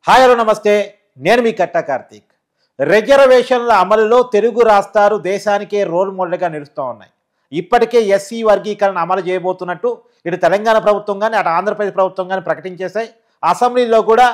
Hi hello నమస్తే, నేను మీ కట్ట కార్తీక్. రిజర్వేషన్ల అమలులో తెలుగు రాష్ట్రాలు దేశానికే రోల్ మోడల్గా నిలుస్తూ ఉన్నాయి. ఇప్పటికే ఎస్సీ వర్గీకరణ అమలు చేయబోతున్నట్టు ఇటు తెలంగాణ ప్రభుత్వం కానీ అటు ఆంధ్రప్రదేశ్ ప్రభుత్వం కానీ ప్రకటించేశాయి. అసెంబ్లీలో కూడా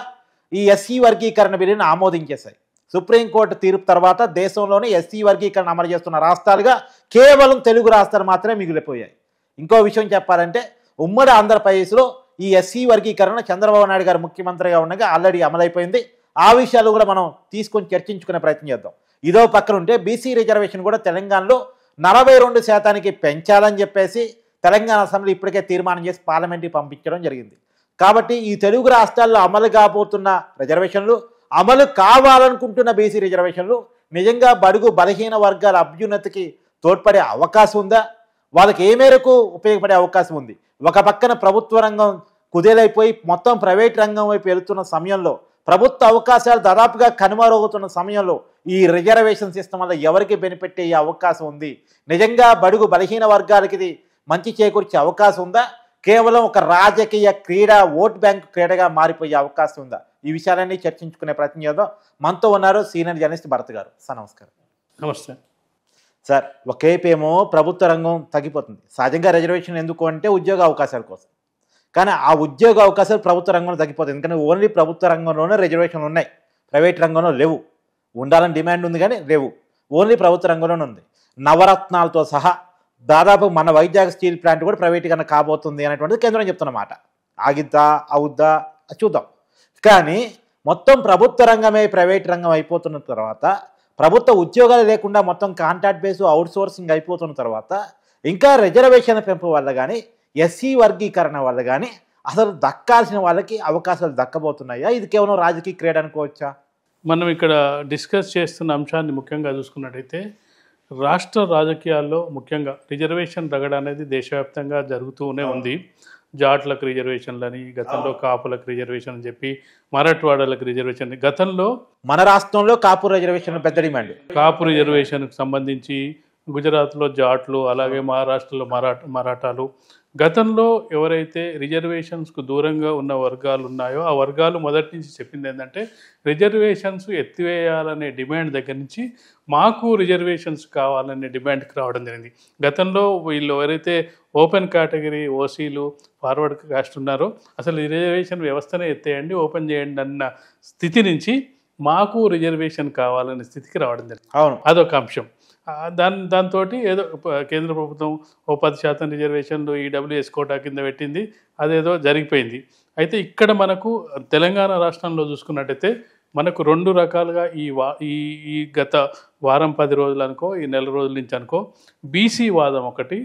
ఈ ఎస్సీ వర్గీకరణ బిల్లును ఆమోదించేశాయి. సుప్రీంకోర్టు తీర్పు తర్వాత దేశంలోని ఎస్సీ వర్గీకరణ అమలు చేస్తున్న రాష్ట్రాలుగా కేవలం తెలుగు రాష్ట్రాలు మాత్రమే మిగిలిపోయాయి. ఇంకో విషయం చెప్పాలంటే ఉమ్మడి ఆంధ్రప్రదేశ్లో ఈ ఎస్సీ వర్గీకరణ చంద్రబాబు నాయుడు గారు ముఖ్యమంత్రిగా ఉండగా ఆల్రెడీ అమలైపోయింది. ఆ విషయాలు కూడా మనం తీసుకొని చర్చించుకునే ప్రయత్నం చేద్దాం. ఇదో పక్కన ఉంటే బీసీ రిజర్వేషన్ కూడా తెలంగాణలో 42% పెంచాలని చెప్పేసి తెలంగాణ అసెంబ్లీ ఇప్పటికే తీర్మానం చేసి పార్లమెంట్కి పంపించడం జరిగింది. కాబట్టి ఈ తెలుగు రాష్ట్రాల్లో అమలు కాబోతున్న రిజర్వేషన్లు, అమలు కావాలనుకుంటున్న బీసీ రిజర్వేషన్లు నిజంగా బడుగు బలహీన వర్గాల అభ్యున్నతికి తోడ్పడే అవకాశం ఉందా? వాళ్ళకి ఏ మేరకు ఉపయోగపడే అవకాశం ఉంది? ఒక పక్కన ప్రభుత్వ రంగం కుదేలైపోయి మొత్తం ప్రైవేట్ రంగం వైపు వెళుతున్న సమయంలో, ప్రభుత్వ అవకాశాలు దాదాపుగా కనుమరుగవుతున్న సమయంలో ఈ రిజర్వేషన్ సిస్టమ్ వల్ల ఎవరికి బెనిఫిట్ అయ్యే అవకాశం ఉంది? నిజంగా బడుగు బలహీన వర్గాలకి ఇది మంచి చేకూర్చే అవకాశం ఉందా? కేవలం ఒక రాజకీయ క్రీడా ఓట్ బ్యాంక్ క్రీడగా మారిపోయే అవకాశం ఉందా? ఈ విషయాలన్నీ చర్చించుకునే ప్రయత్నం చేద్దాం. మనతో ఉన్నారు సీనియర్ జర్నలిస్ట్ భరత్ గారు. సార్ నమస్కారం. నమస్తే సార్. ఒకవైపు ఏమో ప్రభుత్వ రంగం తగ్గిపోతుంది. సహజంగా రిజర్వేషన్ ఎందుకు అంటే ఉద్యోగ అవకాశాల కోసం. కానీ ఆ ఉద్యోగ అవకాశాలు ప్రభుత్వ రంగంలో తగ్గిపోతుంది. ఎందుకంటే ఓన్లీ ప్రభుత్వ రంగంలోనే రిజర్వేషన్లు ఉన్నాయి, ప్రైవేట్ రంగంలో లేవు. ఉండాలని డిమాండ్ ఉంది కానీ లేవు, ఓన్లీ ప్రభుత్వ రంగంలోనే ఉంది. నవరత్నాలతో సహా దాదాపు మన వైజాగ్ స్టీల్ ప్లాంట్ కూడా ప్రైవేటీకరణ కాబోతుంది అనేటువంటిది కేంద్రం చెప్తున్నమాట. ఆగిద్దా అవుద్దా చూద్దాం. కానీ మొత్తం ప్రభుత్వ రంగమే ప్రైవేట్ రంగం అయిపోతున్న తర్వాత, ప్రభుత్వ ఉద్యోగాలు లేకుండా మొత్తం కాంట్రాక్ట్ బేస్ అవుట్ సోర్సింగ్ అయిపోతున్న తర్వాత ఇంకా రిజర్వేషన్ పెంపు వల్ల కానీ ఎస్సీ వర్గీకరణ వల్ల కానీ అసలు దక్కాల్సిన వాళ్ళకి అవకాశాలు దక్కబోతున్నాయా? ఇది కేవలం రాజకీయ క్రీడ అనుకోవచ్చా? మనం ఇక్కడ డిస్కస్ చేస్తున్న అంశాన్ని ముఖ్యంగా చూసుకున్నట్టయితే రాష్ట్ర రాజకీయాల్లో ముఖ్యంగా రిజర్వేషన్ రగడ అనేది దేశవ్యాప్తంగా జరుగుతూనే ఉంది. జాట్లకు రిజర్వేషన్లని, గతంలో కాపులకు రిజర్వేషన్ అని చెప్పి మరాఠవాడలకు రిజర్వేషన్. గతంలో మన రాష్ట్రంలో కాపు రిజర్వేషన్ పెద్ద డిమాండ్. కాపు రిజర్వేషన్కి సంబంధించి గుజరాత్లో జాట్లు, అలాగే మహారాష్ట్రలో మరాఠాలు. గతంలో ఎవరైతే రిజర్వేషన్స్కు దూరంగా ఉన్న వర్గాలు ఉన్నాయో ఆ వర్గాలు మొదటి నుంచి చెప్పింది ఏంటంటే రిజర్వేషన్స్ ఎత్తివేయాలనే డిమాండ్ దగ్గర నుంచి మాకు రిజర్వేషన్స్ కావాలనే డిమాండ్కి రావడం జరిగింది. గతంలో వీళ్ళు ఎవరైతే ఓపెన్ కేటగిరీ ఓసీలు, ఫార్వర్డ్ కాస్ట్ ఉన్నారో అసలు రిజర్వేషన్ వ్యవస్థనే ఎత్తేయండి, ఓపెన్ చేయండి అన్న స్థితి నుంచి మాకు రిజర్వేషన్ కావాలనే స్థితికి రావడం జరిగింది. అవును, అదొక అంశం. దాంతో ఏదో కేంద్ర ప్రభుత్వం 10% రిజర్వేషన్లు ఈడబ్ల్యూఎస్ కోటా కింద పెట్టింది, అదేదో జరిగిపోయింది. అయితే ఇక్కడ మనకు తెలంగాణ రాష్ట్రంలో చూసుకున్నట్టయితే మనకు రెండు రకాలుగా ఈ గత వారం 10 రోజులు అనుకో, ఈ నెల రోజుల నుంచి అనుకో, బీసీ వాదం ఒకటి,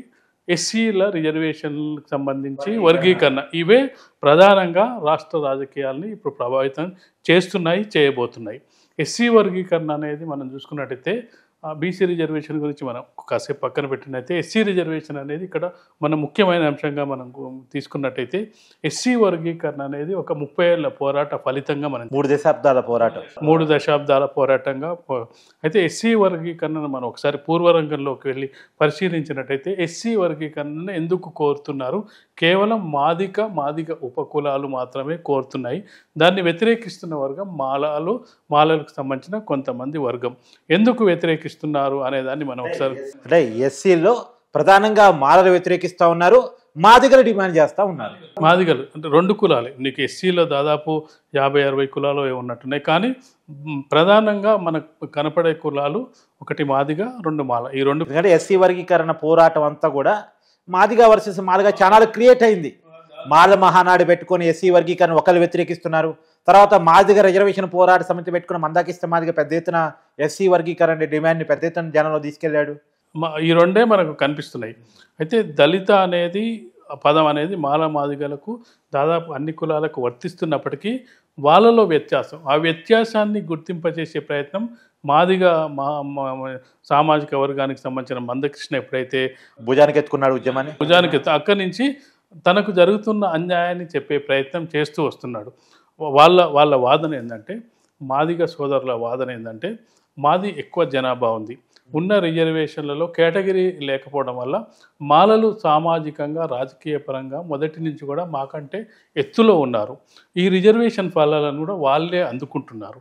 ఎస్సీల రిజర్వేషన్లకు సంబంధించి వర్గీకరణ, ఇవే ప్రధానంగా రాష్ట్ర రాజకీయాల్ని ఇప్పుడు ప్రభావితం చేస్తున్నాయి, చేయబోతున్నాయి. ఎస్సీ వర్గీకరణ అనేది మనం చూసుకున్నట్టయితే బీసీ రిజర్వేషన్ గురించి మనం కాసేపు పక్కన పెట్టినట్టయితే ఎస్సీ రిజర్వేషన్ అనేది ఇక్కడ మనం ముఖ్యమైన అంశంగా మనం తీసుకున్నట్టయితే ఎస్సీ వర్గీకరణ అనేది ఒక 30 ఏళ్ల పోరాట ఫలితంగా మనం 3 దశాబ్దాల పోరాటంగా అయితే ఎస్సీ వర్గీకరణను మనం ఒకసారి పూర్వరంగంలోకి వెళ్ళి పరిశీలించినట్టయితే ఎస్సీ వర్గీకరణను ఎందుకు కోరుతున్నారు? కేవలం మాదిగ ఉపకులాలు మాత్రమే కోరుతున్నాయి. దాన్ని వ్యతిరేకిస్తున్న వర్గం మాలలకు సంబంధించిన కొంతమంది వర్గం. ఎందుకు వ్యతిరేకిస్తున్నారు అనేదాన్ని మనం ఒకసారి, అంటే ఎస్సీలో ప్రధానంగా మాలలు వ్యతిరేకిస్తూ ఉన్నారు, మాదిగలు డిమాండ్ చేస్తూ ఉన్నారు. మాదిగలు అంటే 2 కులాలే, నీకు ఎస్సీలో దాదాపు 50-60 కులాలు ఉన్నట్టున్నాయి. కానీ ప్రధానంగా మనకు కనపడే కులాలు ఒకటి మాదిగ, 2 మాల. ఈ 2 ఎందుకంటే ఎస్సీ వర్గీకరణ పోరాటం అంతా కూడా మాదిగ వర్సెస్ మాలగా ఛానల్ క్రియేట్ అయింది. మాల మహానాడు పెట్టుకొని ఎస్సీ వర్గీకరణ ఒకళ్ళు వ్యతిరేకిస్తున్నారు. తర్వాత మాదిగ రిజర్వేషన్ పోరాట సమితి పెట్టుకున్న మందాకిస్తే మాదిగ పెద్ద ఎత్తున ఎస్సీ వర్గీకరణ డిమాండ్ని పెద్ద ఎత్తున జనంలో తీసుకెళ్లాడు. ఈ 2 మనకు కనిపిస్తున్నాయి. అయితే దళిత అనేది పదం అనేది మాదిగలకు దాదాపు అన్ని కులాలకు వర్తిస్తున్నప్పటికీ వాళ్ళలో వ్యత్యాసం, ఆ వ్యత్యాసాన్ని గుర్తింపచేసే ప్రయత్నం మాదిగ సామాజిక వర్గానికి సంబంధించిన మందకృష్ణ ఎప్పుడైతే భుజానికి ఎత్తుకున్నాడు ఉద్యమాన్ని, అక్కడి నుంచి తనకు జరుగుతున్న అన్యాయాన్ని చెప్పే ప్రయత్నం చేస్తూ వస్తున్నాడు. వాళ్ళ వాదన ఏంటంటే, మాదిగ సోదరుల వాదన ఏంటంటే, మాది ఎక్కువ జనాభా ఉంది, ఉన్న రిజర్వేషన్లలో కేటగిరీ లేకపోవడం వల్ల మాలలు సామాజికంగా రాజకీయ పరంగా మొదటి నుంచి కూడా మాకంటే ఎత్తులో ఉన్నారు. ఈ రిజర్వేషన్ ఫలాలను కూడా వాళ్ళే అందుకుంటున్నారు.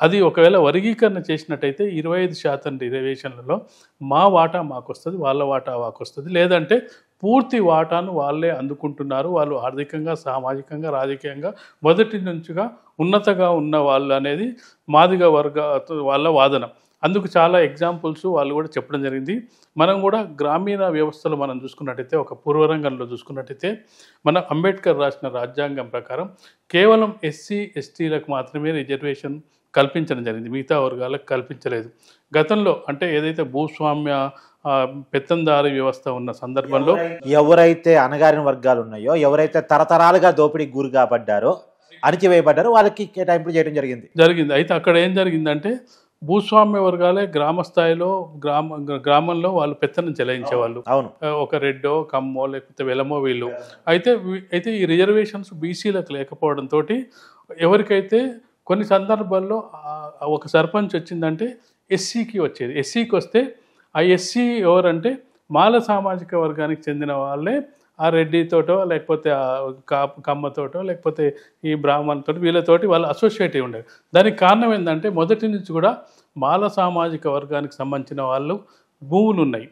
అది ఒకవేళ వర్గీకరణ చేసినట్టయితే 25% రిజర్వేషన్లలో మా వాటా మాకు వస్తుంది, వాళ్ళ వాటా మాకు వస్తుంది. లేదంటే పూర్తి వాటాను వాళ్ళే అందుకుంటున్నారు. వాళ్ళు ఆర్థికంగా, సామాజికంగా, రాజకీయంగా మొదటి నుంచిగా ఉన్నతగా ఉన్న వాళ్ళు అనేది మాదిగ వర్గ వాళ్ళ వాదన. అందుకు చాలా ఎగ్జాంపుల్స్ వాళ్ళు కూడా చెప్పడం జరిగింది. మనం కూడా గ్రామీణ వ్యవస్థలో మనం చూసుకున్నట్టయితే, ఒక పూర్వరంగంలో చూసుకున్నట్టయితే, మన అంబేద్కర్ రాసిన రాజ్యాంగం ప్రకారం కేవలం ఎస్సీ ఎస్టీలకు మాత్రమే రిజర్వేషన్ కల్పించడం జరిగింది, మిగతా వర్గాలకు కల్పించలేదు. గతంలో అంటే ఏదైతే భూస్వామ్య పెత్తందారి వ్యవస్థ ఉన్న సందర్భంలో ఎవరైతే అణగారిన వర్గాలు ఉన్నాయో, ఎవరైతే తరతరాలుగా దోపిడీకి గురి కాబడ్డారో, అణిచివేయబడ్డారో వాళ్ళకి కేటాయింపులు చేయడం జరిగింది. అయితే అక్కడ ఏం జరిగిందంటే, భూస్వామ్య వర్గాలే గ్రామ స్థాయిలో గ్రామంలో వాళ్ళు పెత్తనం చెలాయించేవాళ్ళు. అవును, ఒక రెడ్డో, కమ్మో, లేకపోతే వెలమో వీళ్ళు. అయితే ఈ రిజర్వేషన్స్ బీసీలకు లేకపోవడంతో ఎవరికైతే కొన్ని సందర్భాల్లో ఒక సర్పంచ్ వచ్చిందంటే ఎస్సీకి వచ్చేది. ఎస్సీకి వస్తే ఆ ఎస్సీ ఎవరంటే మాల సామాజిక వర్గానికి చెందిన వాళ్ళే ఆ రెడ్డితోటో, లేకపోతే కమ్మతోటో, లేకపోతే ఈ బ్రాహ్మణులతో, వీళ్ళతోటి వాళ్ళు అసోసియేట్ అయి ఉండేది. దానికి కారణం ఏంటంటే, మొదటి నుంచి కూడా మాల సామాజిక వర్గానికి సంబంధించిన వాళ్ళు భూములు ఉన్నాయి,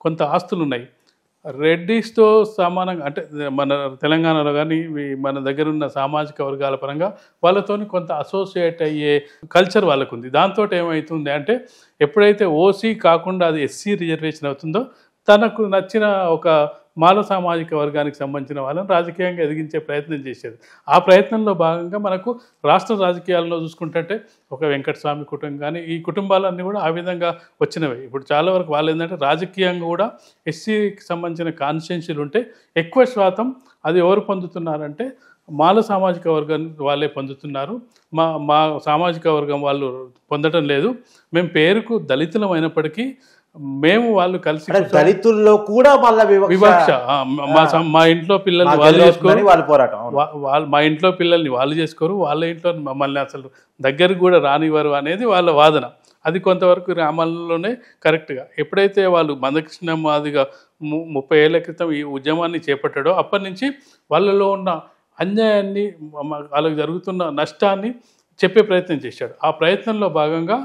కొంత ఆస్తులు ఉన్నాయి. రెడ్డిస్తో సమానంగా అంటే మన తెలంగాణలో కానీ మన దగ్గర ఉన్న సామాజిక వర్గాల పరంగా వాళ్ళతోని కొంత అసోసియేట్ అయ్యే కల్చర్ వాళ్ళకు ఉంది. దాంతో ఏమవుతుంది అంటే, ఎప్పుడైతే ఓసీ కాకుండా అది ఎస్సీ రిజర్వేషన్ అవుతుందో, తనకు నచ్చిన ఒక మాల సామాజిక వర్గానికి సంబంధించిన వాళ్ళని రాజకీయంగా ఎదిగించే ప్రయత్నం చేసేది. ఆ ప్రయత్నంలో భాగంగా మనకు రాష్ట్ర రాజకీయాల్లో చూసుకుంటే ఒక వెంకటస్వామి కుటుంబం కానీ, ఈ కుటుంబాలన్నీ కూడా ఆ విధంగా వచ్చినవి. ఇప్పుడు చాలా వరకు వాళ్ళు ఏంటంటే రాజకీయంగా కూడా ఎస్సీకి సంబంధించిన కాన్స్టిట్యున్సీలు ఉంటే ఎక్కువ శాతం అది ఎవరు పొందుతున్నారంటే మాల సామాజిక వర్గం వాళ్ళే పొందుతున్నారు. మా సామాజిక వర్గం వాళ్ళు పొందటం లేదు. మేము పేరుకు దళితులం అయినప్పటికీ మేము వాళ్ళు కలిసి దళితుల్లో కూడా వివక్ష. మా ఇంట్లో పిల్లల్ని వాళ్ళు చేసుకోరు, మా ఇంట్లో పిల్లల్ని వాళ్ళు చేసుకోరు, వాళ్ళ ఇంట్లో మమ్మల్ని అసలు దగ్గరికి కూడా రానివ్వరు అనేది వాళ్ళ వాదన. అది కొంతవరకు గ్రామాల్లోనే కరెక్ట్గా. ఎప్పుడైతే వాళ్ళు మందకృష్ణ మాదిగా 30 ఏళ్ల క్రితం ఈ ఉద్యమాన్ని చేపట్టాడో, అప్పటి నుంచి వాళ్ళలో ఉన్న అన్యాయాన్ని, వాళ్ళకి జరుగుతున్న నష్టాన్ని చెప్పే ప్రయత్నం చేశాడు. ఆ ప్రయత్నంలో భాగంగా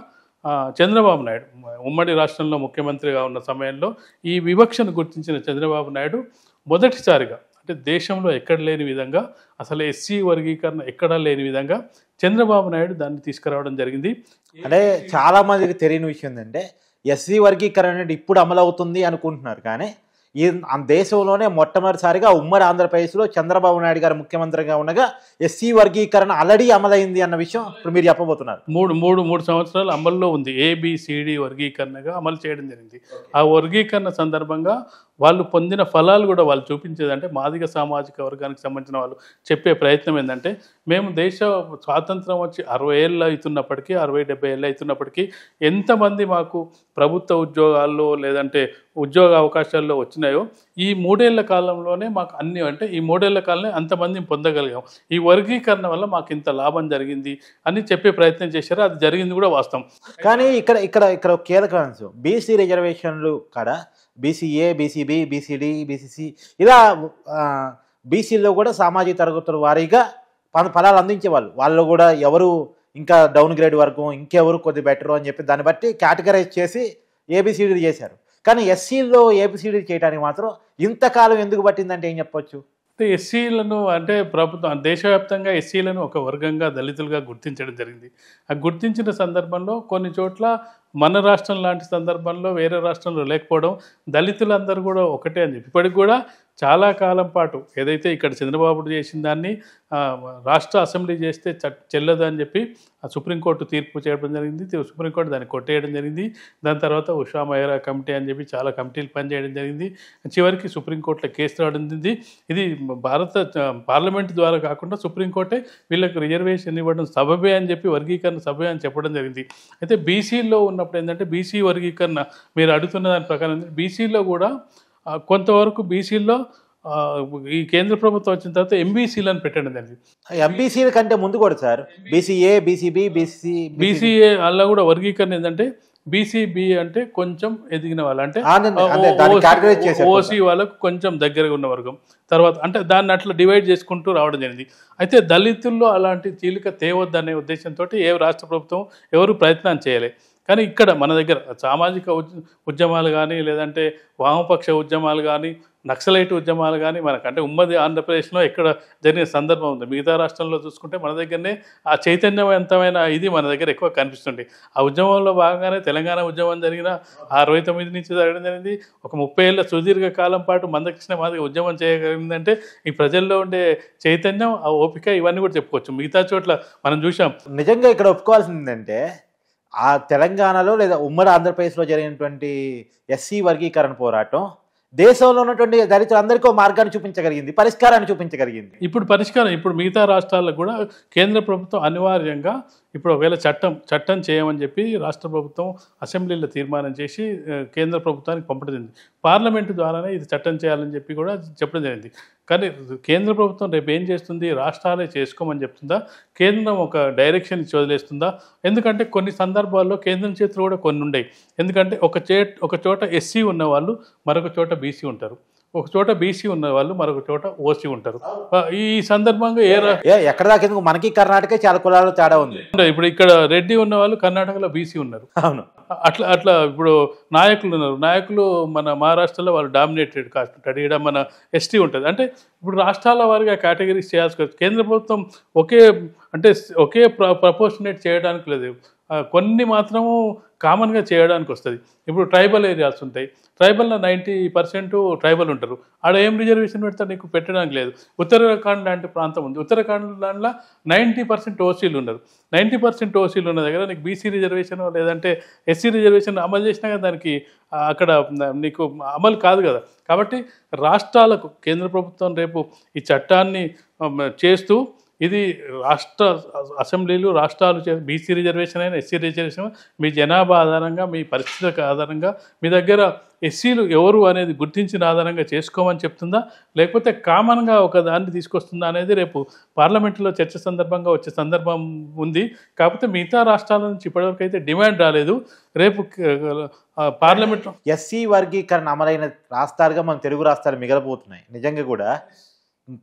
చంద్రబాబు నాయుడు ఉమ్మడి రాష్ట్రంలో ముఖ్యమంత్రిగా ఉన్న సమయంలో ఈ వివక్షను గుర్తించిన చంద్రబాబు నాయుడు మొదటిసారిగా, అంటే దేశంలో ఎక్కడ లేని విధంగా, అసలు ఎస్సీ వర్గీకరణ ఎక్కడా లేని విధంగా చంద్రబాబు నాయుడు దాన్ని తీసుకురావడం జరిగింది. అంటే చాలా మందికి తెలియని విషయం ఏంటంటే, ఎస్సీ వర్గీకరణ అనేది ఇప్పుడు అమలు అవుతుంది అనుకుంటున్నారు, కానీ ఈ దేశంలోనే మొట్టమొదటిసారిగా ఉమ్మడి ఆంధ్రప్రదేశ్లో చంద్రబాబు నాయుడు గారు ముఖ్యమంత్రిగా ఉండగా ఎస్సీ వర్గీకరణ ఆల్రెడీ అమలైంది అన్న విషయం ఇప్పుడు మీరు చెప్పబోతున్నారు. మూడు సంవత్సరాలు అమల్లో ఉంది. ఏబిసిడి వర్గీకరణగా అమలు చేయడం జరిగింది. ఆ వర్గీకరణ సందర్భంగా వాళ్ళు పొందిన ఫలాలు కూడా వాళ్ళు చూపించేదంటే, మాదిగ సామాజిక వర్గానికి సంబంధించిన వాళ్ళు చెప్పే ప్రయత్నం ఏంటంటే, మేము దేశ స్వాతంత్రం వచ్చి 60 ఏళ్ళు అవుతున్నప్పటికీ, 60-70 ఏళ్ళు అవుతున్నప్పటికీ ఎంతమంది మాకు ప్రభుత్వ ఉద్యోగాల్లో లేదంటే ఉద్యోగ అవకాశాల్లో వచ్చినాయో, ఈ 3 ఏళ్ల కాలంలోనే మాకు అన్ని, అంటే ఈ 3 ఏళ్ల కాలంలో అంతమంది పొందగలిగాం. ఈ వర్గీకరణ వల్ల మాకు ఇంత లాభం జరిగింది అని చెప్పే ప్రయత్నం చేశారు. అది జరిగింది కూడా వాస్తవం. కానీ ఇక్కడ కీలక అంశం బీసీ రిజర్వేషన్లు కాడ బీసీఏ, బీసీబీ, బీసీడీ, బీసీసీ ఇలా బీసీలో కూడా సామాజిక తరగతుల వారీగా ఫలాలు అందించేవాళ్ళు. వాళ్ళు కూడా ఎవరు ఇంకా డౌన్ గ్రేడ్ వర్గం, ఇంకెవరు కొద్ది బెటరు అని చెప్పి దాన్ని బట్టి కేటగరైజ్ చేసి ఏబిసిడీ చేశారు. కానీ ఎస్సీలో ఏబిసిడీ చేయడానికి మాత్రం ఇంతకాలం ఎందుకు పట్టిందంటే ఏం చెప్పొచ్చు? అంటే ఎస్సీలను అంటే ప్రభుత్వం దేశవ్యాప్తంగా ఎస్సీలను ఒక వర్గంగా, దళితులుగా గుర్తించడం జరిగింది. ఆ గుర్తించిన సందర్భంలో కొన్ని చోట్ల మన రాష్ట్రం లాంటి సందర్భంలో వేరే రాష్ట్రంలో లేకపోవడం, దళితులందరూ కూడా ఒకటే అని చెప్పి ఇప్పటికి కూడా చాలా కాలం పాటు ఏదైతే ఇక్కడ చంద్రబాబు చేసిన దాన్ని రాష్ట్ర అసెంబ్లీ చేస్తే చెల్లదు అని చెప్పి సుప్రీంకోర్టు తీర్పు చేయడం జరిగింది. సుప్రీంకోర్టు దాన్ని కొట్టేయడం జరిగింది. దాని తర్వాత ఉషా మెహ్రా కమిటీ అని చెప్పి చాలా కమిటీలు పనిచేయడం జరిగింది. చివరికి సుప్రీంకోర్టులో కేసు రావడం జరిగింది. ఇది భారత పార్లమెంట్ ద్వారా కాకుండా సుప్రీంకోర్టే వీళ్ళకి రిజర్వేషన్ ఇవ్వడం సబబే అని చెప్పి, వర్గీకరణ సబబే అని చెప్పడం జరిగింది. అయితే బీసీలో ఉన్నప్పుడు ఏంటంటే, బీసీ వర్గీకరణ మీరు అడుగుతున్న దాని ప్రకారం బీసీలో కూడా కొంతవరకు బీసీల్లో ఈ కేంద్ర ప్రభుత్వం వచ్చిన తర్వాత ఎంబీసీలను పెట్టడం జరిగింది. ఎంబీసీల కంటే ముందు కూడా సార్ బీసీఏ, బీసీబీ, బీసీఏ అలా కూడా వర్గీకరణ ఏంటంటే, బీసీబీ అంటే కొంచెం ఎదిగిన వాళ్ళు, అంటే ఓసీ వాళ్ళకు కొంచెం దగ్గరగా ఉన్న వర్గం. తర్వాత అంటే దాన్ని అట్లా డివైడ్ చేసుకుంటూ రావడం జరిగింది. అయితే దళితుల్లో అలాంటి చీలిక తేవద్దనే ఉద్దేశంతో ఏ రాష్ట్ర ప్రభుత్వం ఎవరు ప్రయత్నం చేయలే. కానీ ఇక్కడ మన దగ్గర సామాజిక ఉద్యమాలు కానీ, లేదంటే వామపక్ష ఉద్యమాలు కానీ, నక్సలైట్ ఉద్యమాలు కానీ మనకంటే ఉమ్మడి ఆంధ్రప్రదేశ్లో ఎక్కడ జరిగిన సందర్భం ఉంది. మిగతా రాష్ట్రంలో చూసుకుంటే మన దగ్గరనే ఆ చైతన్యవంతమైన ఇది మన దగ్గర ఎక్కువ కనిపిస్తుంది. ఆ ఉద్యమంలో భాగంగానే తెలంగాణ ఉద్యమం జరిగిన 69 నుంచి జరగడం జరిగింది. ఒక 30 ఏళ్ళ సుదీర్ఘ కాలం పాటు మందకృష్ణ మాదిగ ఉద్యమం చేయగలిగిందంటే ఈ ప్రజల్లో ఉండే చైతన్యం, ఆ ఓపిక, ఇవన్నీ కూడా చెప్పుకోవచ్చు. మిగతా చోట్ల మనం చూసాం. నిజంగా ఇక్కడ ఒప్పుకోవాల్సింది ఏంటంటే ఆ తెలంగాణలో లేదా ఉమ్మడి ఆంధ్రప్రదేశ్లో జరిగినటువంటి ఎస్సీ వర్గీకరణ పోరాటం దేశంలో ఉన్నటువంటి దళితులందరికీ మార్గాన్ని చూపించగలిగింది, పరిష్కారాన్ని చూపించగలిగింది. ఇప్పుడు పరిష్కారం ఇప్పుడు మిగతా రాష్ట్రాలకు కూడా కేంద్ర ప్రభుత్వం అనివార్యంగా ఇప్పుడు ఒకవేళ చట్టం చేయమని చెప్పి రాష్ట్ర ప్రభుత్వం అసెంబ్లీలో తీర్మానం చేసి కేంద్ర ప్రభుత్వానికి పంపడం జరిగింది. పార్లమెంటు ద్వారానే ఇది చట్టం చేయాలని చెప్పి కూడా చెప్పడం జరిగింది. కానీ కేంద్ర ప్రభుత్వం రేపు ఏం చేస్తుంది? రాష్ట్రాలే చేసుకోమని చెప్తుందా? కేంద్రం ఒక డైరెక్షన్ ఇచ్చి వదిలేస్తుందా? ఎందుకంటే కొన్ని సందర్భాల్లో కేంద్రం చేతులు కూడా కొన్ని ఉండయి. ఎందుకంటే ఒక చోట ఎస్సీ ఉన్న వాళ్ళు మరొక చోట బీసీ ఉంటారు, ఒక చోట బీసీ ఉన్న వాళ్ళు మరొక చోట ఓసీ ఉంటారు. ఈ సందర్భంగా ఎక్కడ దాకా మనకి కర్ణాటక చాలా కులాలు తేడా ఉంది. ఇప్పుడు ఇక్కడ రెడ్డి ఉన్న వాళ్ళు కర్ణాటకలో బీసీ ఉన్నారు. అవును, అట్లా ఇప్పుడు నాయకులు ఉన్నారు. నాయకులు మన మహారాష్ట్రలో వాళ్ళు డామినేటెడ్ కాస్ట్ ఉంటాడు, ఇక్కడ మన ఎస్టీ ఉంటుంది. అంటే ఇప్పుడు రాష్ట్రాల వారిగా కేటగిరీస్ చేయాల్సి వస్తుంది. కేంద్ర ప్రభుత్వం ఒకే ప్రపోర్షనేట్ చేయడానికి లేదు, కొన్ని మాత్రము కామన్గా చేయడానికి వస్తుంది. ఇప్పుడు ట్రైబల్ ఏరియాస్ ఉంటాయి, ట్రైబల్లో 90% ట్రైబల్ ఉంటారు. ఆడ ఏం రిజర్వేషన్ పెడతారు? నీకు పెట్టడానికి లేదు. ఉత్తరాఖండ్ లాంటి ప్రాంతం ఉంది, ఉత్తరాఖండ్ దాంట్లో 90% ఓసీలు ఉన్నారు. 90% ఓసీలు ఉన్న దగ్గర నీకు బీసీ రిజర్వేషన్ లేదంటే ఎస్సీ రిజర్వేషన్ అమలు చేసినా కదా దానికి అక్కడ నీకు అమలు కాదు కదా. కాబట్టి రాష్ట్రాలకు కేంద్ర ప్రభుత్వం రేపు ఈ చట్టాన్ని చేస్తూ ఇది రాష్ట్ర అసెంబ్లీలు రాష్ట్రాలు బీసీ రిజర్వేషన్ అయినా ఎస్సీ రిజర్వేషన్ మీ జనాభా ఆధారంగా, మీ పరిస్థితులకు ఆధారంగా, మీ దగ్గర ఎస్సీలు ఎవరు అనేది గుర్తించిన ఆధారంగా చేసుకోమని చెప్తుందా, లేకపోతే కామన్గా ఒక దాన్ని తీసుకొస్తుందా అనేది రేపు పార్లమెంటులో చర్చ సందర్భంగా వచ్చే సందర్భం ఉంది. కాకపోతే మిగతా రాష్ట్రాల నుంచి ఇప్పటివరకు అయితే డిమాండ్ రాలేదు. రేపు పార్లమెంట్లో ఎస్సీ వర్గీకరణ అమలైన రాష్ట్రాలుగా మన తెలుగు రాష్ట్రాలు మిగలబోతున్నాయి. నిజంగా కూడా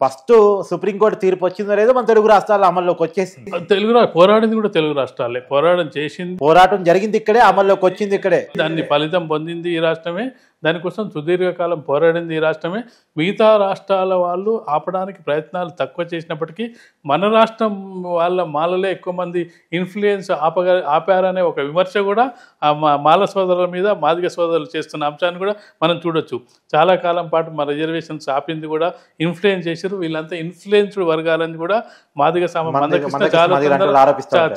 ఫస్ట్ సుప్రీంకోర్టు తీర్పు వచ్చిందో లేదో మన తెలుగు రాష్ట్రాలు అమల్లోకి వచ్చేసింది. పోరాడింది కూడా తెలుగు రాష్ట్రాలే, పోరాటం జరిగింది ఇక్కడే, అమల్లోకి వచ్చింది ఇక్కడే, దాన్ని ఫలితం పొందింది ఈ రాష్ట్రమే, దానికోసం సుదీర్ఘకాలం పోరాడింది ఈ రాష్ట్రమే. మిగతా రాష్ట్రాల వాళ్ళు ఆపడానికి ప్రయత్నాలు తక్కువ చేసినప్పటికీ మన రాష్ట్రం వాళ్ళ మాలలే ఎక్కువ మంది ఇన్ఫ్లుయెన్స్ ఆపారనే ఒక విమర్శ కూడా మాల సోదరుల మీద మాదిగ సోదరులు చేస్తున్న అంశాన్ని కూడా మనం చూడొచ్చు. చాలా కాలం పాటు మన రిజర్వేషన్స్ ఆపింది కూడా ఇన్ఫ్లుయెన్స్ చేశారు. వీళ్ళంతా ఇన్ఫ్లుయెన్స్డ్ వర్గాలని కూడా మాదిగ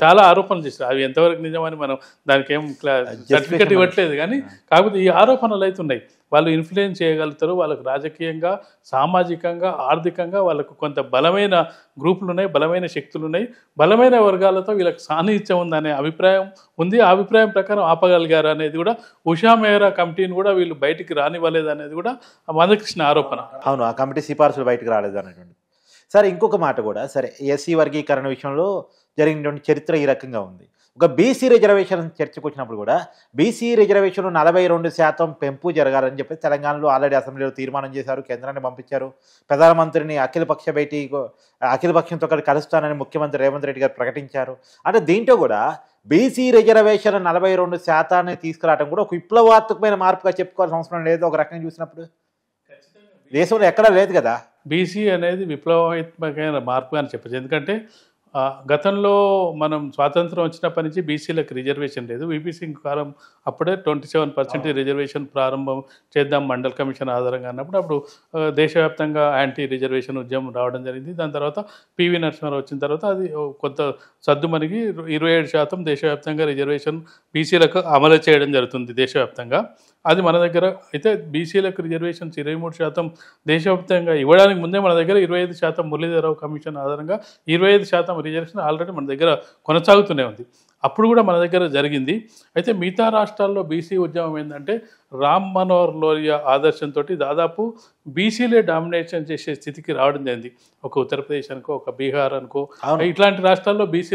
చాలా ఆరోపణలు చేశారు. అవి ఎంతవరకు నిజమని మనం దానికి ఏం సర్టిఫికెట్ ఇవ్వట్లేదు. కానీ కాకపోతే ఈ ఆరోపణలు అయితే ఉన్నాయి. వాళ్ళు ఇన్ఫ్లుయెన్స్ చేయగలుగుతారు, వాళ్ళకు రాజకీయంగా, సామాజికంగా, ఆర్థికంగా వాళ్ళకు కొంత బలమైన గ్రూపులు ఉన్నాయి, బలమైన శక్తులు ఉన్నాయి, బలమైన వర్గాలతో వీళ్ళకి సాన్నిహిత్యం ఉందనే అభిప్రాయం ఉంది. ఆ అభిప్రాయం ప్రకారం ఆపగలిగారు అనేది కూడా ఉషా మెహ్రా కమిటీని కూడా వీళ్ళు బయటికి రానివ్వలేదు అనేది కూడా మందకృష్ణ ఆరోపణ. అవును, ఆ కమిటీ సిఫార్సులు బయటకు రాలేదు అనేటువంటి. సరే, ఇంకొక మాట కూడా, సరే ఎస్సీ వర్గీకరణ విషయంలో జరిగినటువంటి చరిత్ర ఈ రకంగా ఉంది. ఒక బీసీ రిజర్వేషన్ చర్చకు వచ్చినప్పుడు కూడా బీసీ రిజర్వేషన్ 42% పెంపు జరగాలని చెప్పి తెలంగాణలో ఆల్రెడీ అసెంబ్లీలో తీర్మానం చేశారు, కేంద్రాన్ని పంపించారు. ప్రధానమంత్రిని అఖిలపక్షంతో కలుస్తానని ముఖ్యమంత్రి రేవంత్ రెడ్డి గారు ప్రకటించారు. అంటే దీంట్లో కూడా బీసీ రిజర్వేషన్ 42% తీసుకురావడం కూడా ఒక విప్లవాత్మకమైన మార్పుగా చెప్పుకోవాల్సిన అవసరం లేదు. ఒక రకంగా చూసినప్పుడు దేశంలో ఎక్కడా లేదు కదా బీసీ అనేది విప్లవాత్మకమైన మార్పు అని చెప్పచ్చు. ఎందుకంటే గతంలో మనం స్వాతంత్రం వచ్చినప్పటి నుంచి బీసీలకు రిజర్వేషన్ లేదు. వీపీసీ కాలం అప్పుడే 27% రిజర్వేషన్ ప్రారంభం చేద్దాం మండల్ కమిషన్ ఆధారంగా అన్నప్పుడు అప్పుడు దేశవ్యాప్తంగా యాంటీ రిజర్వేషన్ ఉద్యమం రావడం జరిగింది. దాని తర్వాత పివి నరసింహారావు వచ్చిన తర్వాత అది కొంత సర్దుమణిగి 27% దేశవ్యాప్తంగా రిజర్వేషన్ బీసీలకు అమలు చేయడం జరుగుతుంది దేశవ్యాప్తంగా. అది మన దగ్గర అయితే బీసీలకు రిజర్వేషన్స్ 23% దేశవ్యాప్తంగా ఇవ్వడానికి ముందే మన దగ్గర 25% మురళీధరరావు కమిషన్ ఆధారంగా 25% రిజర్వేషన్ ఆల్రెడీ మన దగ్గర కొనసాగుతూనే ఉంది. అప్పుడు కూడా మన దగ్గర జరిగింది. అయితే మిగతా రాష్ట్రాల్లో బీసీ ఉద్యమం ఏంటంటే రామ్ మనోహర్ లోహియా ఆదర్శంతో దాదాపు బీసీలే డామినేషన్ చేసే స్థితికి రావడం జరిగింది. ఒక ఉత్తరప్రదేశ్ అనుకో, ఒక బీహార్ అనుకో, ఇట్లాంటి రాష్ట్రాల్లో బీసీ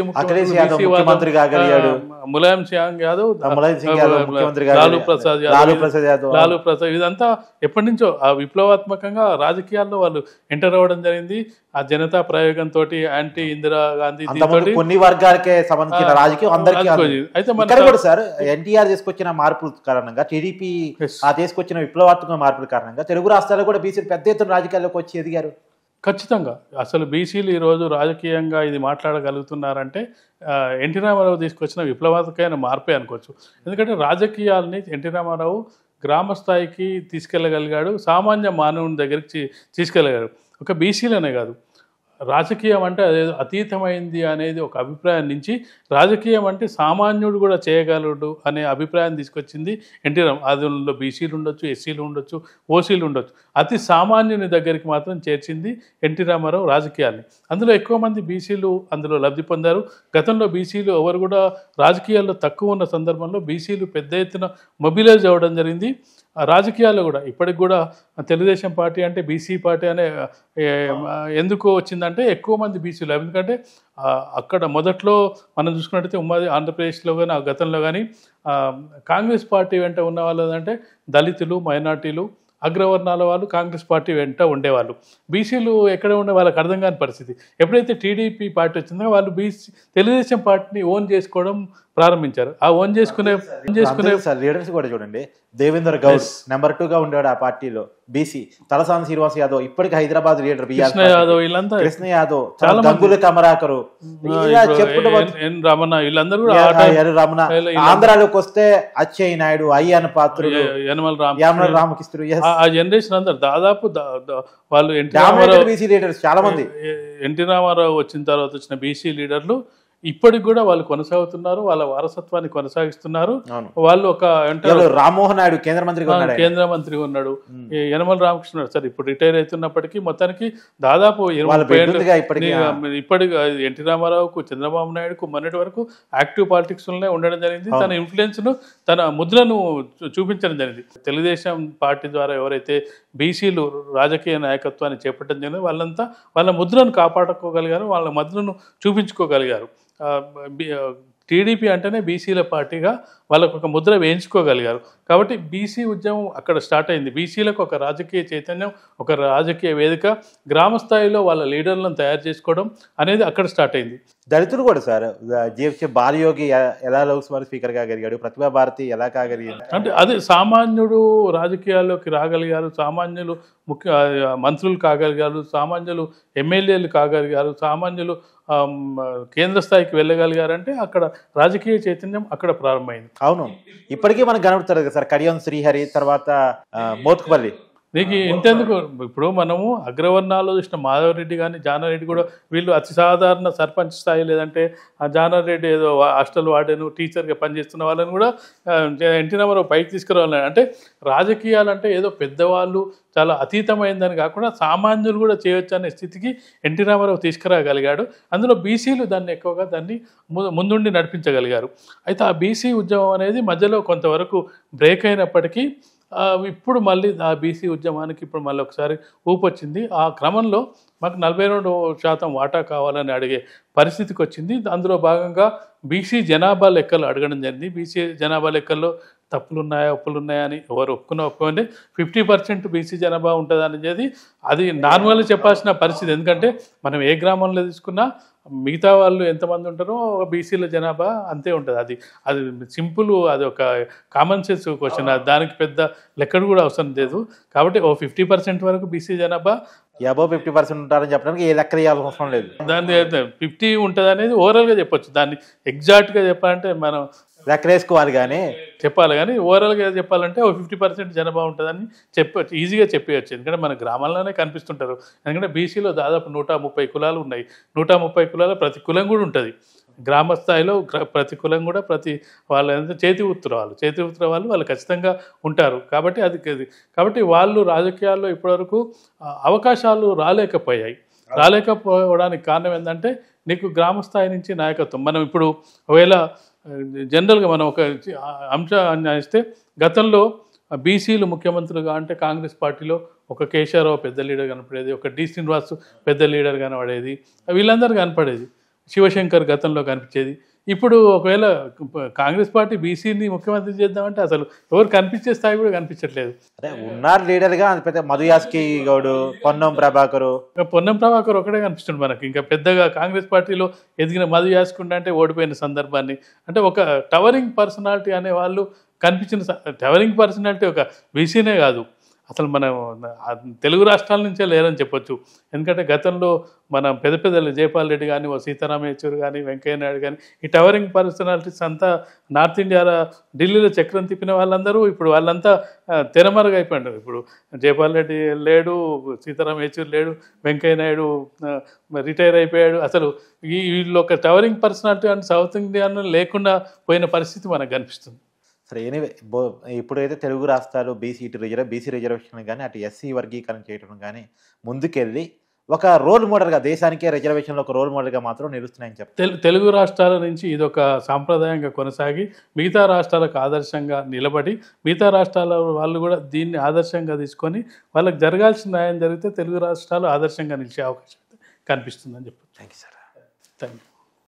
ములాయం సింగ్ యాదవ్, లాలూ ప్రసాద్ ఇదంతా ఎప్పటి నుంచో ఆ విప్లవాత్మకంగా రాజకీయాల్లో వాళ్ళు ఎంటర్ అవ్వడం జరిగింది. ఆ జనతా ప్రయోగంతో యాంటీ ఇందిరా గాంధీ కొన్ని వర్గాలకే సంబంధించిన రాజకీయం అందరికీ. అయితే మన సార్ ఎన్టీఆర్ తీసుకొచ్చిన మార్పుల కారణంగా, టీడీపీ తీసుకొచ్చిన విప్లవాత్మక మార్పుల కారణంగా తెలుగు రాష్ట్రాల్లో కూడా బీసీలు పెద్ద ఎత్తున రాజకీయాల్లోకి వచ్చి ఎదిగారు. ఖచ్చితంగా అసలు బీసీలు ఈరోజు రాజకీయంగా ఇది మాట్లాడగలుగుతున్నారంటే ఎన్టీ రామారావు తీసుకొచ్చిన విప్లవాత్మకమైన మార్పే అనుకోవచ్చు. ఎందుకంటే రాజకీయాలని ఎన్టీ రామారావు గ్రామ స్థాయికి తీసుకెళ్ళగలిగాడు, సామాన్య మానవుని దగ్గరికి తీసుకెళ్ళగలిగాడు. ఒక బీసీలనే కాదు, రాజకీయం అంటే అదేదో అతీతమైంది అనేది ఒక అభిప్రాయం నుంచి రాజకీయం అంటే సామాన్యుడు కూడా చేయగలడు అనే అభిప్రాయం తీసుకొచ్చింది ఎన్టీ రామారావు. అందులో బీసీలు ఉండొచ్చు, ఎస్సీలు ఉండొచ్చు, ఓసీలు ఉండొచ్చు, అతి సామాన్యుని దగ్గరికి మాత్రం చేర్చింది ఎన్టీ రామారావు రాజకీయాన్ని. అందులో ఎక్కువ మంది బీసీలు అందులో లబ్ధి పొందారు. గతంలో బీసీలు ఎవరు కూడా రాజకీయాల్లో తక్కువ ఉన్న సందర్భంలో బీసీలు పెద్ద ఎత్తున మొబిలైజ్ అవ్వడం జరిగింది. రాజకీయాల్లో కూడా ఇప్పటికి కూడా తెలుగుదేశం పార్టీ అంటే బీసీ పార్టీ అనే ఎందుకు వచ్చిందంటే ఎక్కువ మంది బీసీలు. ఎందుకంటే అక్కడ మొదట్లో మనం చూసుకున్నట్టయితే ఉమ్మడి ఆంధ్రప్రదేశ్లో కానీ ఆ గతంలో కానీ కాంగ్రెస్ పార్టీ వెంట ఉన్న వాళ్ళు అంటే దళితులు, మైనార్టీలు, అగ్రవర్ణాల వాళ్ళు కాంగ్రెస్ పార్టీ వెంట ఉండేవాళ్ళు. బీసీలు ఎక్కడ ఉండే వాళ్ళకి అర్థం కాని పరిస్థితి. ఎప్పుడైతే టీడీపీ పార్టీ వచ్చిందో వాళ్ళు తెలుగుదేశం పార్టీని ఓన్ చేసుకోవడం ప్రారంభించారు. ఆ ఓన్ చేసుకునే లీడర్స్ కూడా చూడండి, దేవేంద్ర గౌడ్ నెంబర్ 2గా ఉండేవాడు ఆ పార్టీలో, బీసీ. తలసాని శ్రీనివాస్ యాదవ్ ఇప్పటికి హైదరాబాద్ లీడర్, కృష్ణ యాదవ్, వీళ్ళంతా కృష్ణ యాదవ్, గంగుల కమరాకరు, రమణ, వీళ్ళందరూ రమణ. ఆంధ్రాలోకి వస్తే అచ్చయ్య నాయుడు, అయ్యన్న పాత్రుడు, యనమల రామకృష్ణుడు, ఆ జనరేషన్ అందరు దాదాపు వాళ్ళు బీసీ లీడర్స్ చాలా మంది. ఎన్టీ రామారావు వచ్చిన తర్వాత వచ్చిన బీసీ లీడర్లు ఇప్పటికి కూడా వాళ్ళు కొనసాగుతున్నారు, వాళ్ళ వారసత్వాన్ని కొనసాగిస్తున్నారు. వాళ్ళు ఒక రామ్మోహన్ నాయుడు కేంద్ర మంత్రి ఉన్నాడు, యనమల రామకృష్ణ సార్ ఇప్పుడు రిటైర్ అవుతున్నప్పటికీ మొత్తానికి దాదాపు ఇప్పటికి ఎన్టీ రామారావుకు, చంద్రబాబు నాయుడుకు మొన్నటి వరకు యాక్టివ్ పాలిటిక్స్ లోనే ఉండడం జరిగింది. తన ఇన్ఫ్లుయెన్స్ ను, తన ముద్రను చూపించడం జరిగింది. తెలుగుదేశం పార్టీ ద్వారా ఎవరైతే బీసీలు రాజకీయ నాయకత్వాన్ని చేపట్టడం జరిగింది వాళ్ళంతా వాళ్ళ ముద్రను కాపాడుకోగలిగారు, వాళ్ళ ముద్రను చూపించుకోగలిగారు. టీడీపీ అంటేనే బీసీల పార్టీగా వాళ్ళకు ఒక ముద్ర వేయించుకోగలిగారు. కాబట్టి బీసీ ఉద్యమం అక్కడ స్టార్ట్ అయింది. బీసీలకు ఒక రాజకీయ చైతన్యం, ఒక రాజకీయ వేదిక, గ్రామ స్థాయిలో వాళ్ళ లీడర్లను తయారు చేసుకోవడం అనేది అక్కడ స్టార్ట్ అయింది. దళితులు కూడా సార్, బాలయోగి ఎలా లోక్సభ స్పీకర్గా గలిగాడు, ప్రతిభా భారతి ఎలా కాగలిగాడు అంటే అదే సామాన్యుడు రాజకీయాల్లోకి రాగలిగారు, సామాన్యులు మంత్రులు కాగలిగారు, సామాన్యులు ఎమ్మెల్యేలు కాగలిగారు, సామాన్యులు కేంద్ర స్థాయికి వెళ్ళగలిగారంటే అక్కడ రాజకీయ చైతన్యం అక్కడ ప్రారంభమైంది. అవును, ఇప్పటికీ మనకు కనబడుతుంది కదా సార్, కడియం శ్రీహరి, తర్వాత మోత్కుపల్లి. నీకు ఇంతెందుకు, ఇప్పుడు మనము అగ్రవర్ణాల్లో చూసిన మాధవరెడ్డి కానీ జానారెడ్డి కూడా వీళ్ళు అతి సాధారణ సర్పంచ్ స్థాయి, లేదంటే ఆ జానారెడ్డి ఏదో హాస్టల్ వార్డెను, టీచర్గా పనిచేస్తున్న వాళ్ళని కూడా ఎన్టీ రామారావు పైకి తీసుకురావాలని. అంటే రాజకీయాలంటే ఏదో పెద్దవాళ్ళు చాలా అతీతమైందని కాకుండా సామాన్యులు కూడా చేయొచ్చు అనే స్థితికి ఎన్టీ రామారావు తీసుకురాగలిగాడు. అందులో బీసీలు దాన్ని ఎక్కువగా దాన్ని ముందుండి నడిపించగలిగారు. అయితే ఆ బీసీ ఉద్యమం అనేది మధ్యలో కొంతవరకు బ్రేక్ అయినప్పటికీ ఇప్పుడు మళ్ళీ ఆ బీసీ ఉద్యమానికి ఇప్పుడు మళ్ళీ ఒకసారి ఊపొచ్చింది. ఆ క్రమంలో మాకు 42% వాటా కావాలని అడిగే పరిస్థితికి వచ్చింది. అందులో భాగంగా బీసీ జనాభా లెక్కలు అడగడం జరిగింది. బీసీ జనాభా లెక్కల్లో తప్పులున్నాయా ఒప్పులున్నాయా అని ఎవరు ఒప్పుకోండి 50% బీసీ జనాభా ఉంటుంది అనేది అది నార్మల్గా చెప్పాల్సిన పరిస్థితి. ఎందుకంటే మనం ఏ గ్రామంలో తీసుకున్నా మిగతా వాళ్ళు ఎంతమంది ఉంటారో బీసీల జనాభా అంతే ఉంటుంది. అది సింపుల్, అది ఒక కామన్ సెన్స్ క్వశ్చన్, దానికి పెద్ద లెక్కడు కూడా అవసరం లేదు. కాబట్టి 50% వరకు బీసీ జనాభా, అబౌవ్ 50% ఉంటారని చెప్పడానికి ఏ లెక్క వేయాల్సిన అవసరం లేదు. దాన్ని 50 ఉంటుంది అనేది ఓవరాల్గా చెప్పొచ్చు. దాన్ని ఎగ్జాక్ట్గా చెప్పాలంటే మనం లెక్కలేసుకోవాలి కానీ చెప్పాలి, కానీ ఓవరాల్గా చెప్పాలంటే 50% జనాభా ఉంటుందని చెప్పచ్చు, ఈజీగా చెప్పేయచ్చు. ఎందుకంటే మన గ్రామాల్లోనే కనిపిస్తుంటారు. ఎందుకంటే బీసీలో దాదాపు 130 కులాలు ఉన్నాయి. 130 కులాల ప్రతి కులం కూడా ఉంటుంది. గ్రామ స్థాయిలో ప్రతి కులం కూడా ప్రతి వాళ్ళ చేతి వృత్తుల వాళ్ళు ఖచ్చితంగా ఉంటారు. కాబట్టి వాళ్ళు రాజకీయాల్లో ఇప్పటివరకు అవకాశాలు రాలేకపోవడానికి కారణం ఏంటంటే నీకు గ్రామ స్థాయి నుంచి నాయకత్వం. మనం ఇప్పుడు ఒకవేళ జనరల్గా మనం ఒక అంశం ఇస్తే గతంలో బీసీలు ముఖ్యమంత్రులుగా అంటే కాంగ్రెస్ పార్టీలో ఒక కేశవరావు పెద్ద లీడర్ కనపడేది, ఒక డి శ్రీనివాస్ పెద్ద లీడర్ కనపడేది, వీళ్ళందరూ కనపడేది, శివశంకర్ గతంలో కనిపించేది. ఇప్పుడు ఒకవేళ కాంగ్రెస్ పార్టీ బీసీని ముఖ్యమంత్రి చేద్దామంటే అసలు ఎవరు కనిపించే స్థాయి కూడా కనిపించట్లేదు. అదే ఉన్నారు లీడర్గా పెద్ద మధుయాస్కి గౌడు, పొన్నం ప్రభాకరు. పొన్నం ప్రభాకర్ ఒకటే కనిపిస్తుంది మనకి. ఇంకా పెద్దగా కాంగ్రెస్ పార్టీలో ఎదిగిన మధు యాసుకుంటే అంటే ఓడిపోయిన సందర్భాన్ని, అంటే ఒక టవరింగ్ పర్సనాలిటీ అనే వాళ్ళు కనిపించిన టవరింగ్ పర్సనాలిటీ ఒక బీసీనే కాదు, అసలు మనం తెలుగు రాష్ట్రాల నుంచే లేరని చెప్పొచ్చు. ఎందుకంటే గతంలో మన పెద్ద పెద్దలు జైపాల్ రెడ్డి కానీ, ఓ సీతారాం యేచూరి కానీ, వెంకయ్య నాయుడు కానీ, ఈ టవరింగ్ పర్సనాలిటీస్ అంతా నార్త్ ఇండియాలో ఢిల్లీలో చక్రం తిప్పిన వాళ్ళందరూ ఇప్పుడు వాళ్ళంతా తెరమరుగైపోయారు. ఇప్పుడు జైపాల్ రెడ్డి లేడు, సీతారాం యేచూరి లేడు, వెంకయ్య నాయుడు రిటైర్ అయిపోయాడు. అసలు వీళ్ళు ఒక టవరింగ్ పర్సనాలిటీ అంటే సౌత్ ఇండియాలో లేకుండా పోయిన పరిస్థితి మనకు కనిపిస్తుంది. సరే, ఎనీవే ఇప్పుడైతే తెలుగు రాష్ట్రాలు బీసీ రిజర్వేషన్ కానీ అటు ఎస్సీ వర్గీకరణ చేయడం కానీ ముందుకెళ్ళి ఒక రోల్ మోడల్గా దేశానికే రిజర్వేషన్లో ఒక రోల్ మోడల్గా మాత్రం నిలుస్తున్నాయని చెప్తారు. తెలుగు రాష్ట్రాల నుంచి ఇదొక సాంప్రదాయంగా కొనసాగి మిగతా రాష్ట్రాలకు ఆదర్శంగా నిలబడి మిగతా రాష్ట్రాల వాళ్ళు కూడా దీన్ని ఆదర్శంగా తీసుకొని వాళ్ళకి జరగాల్సిన న్యాయం జరిగితే తెలుగు రాష్ట్రాలు ఆదర్శంగా నిలిచే అవకాశం కనిపిస్తుందని చెప్పచ్చు. Thank you sir. Thank you.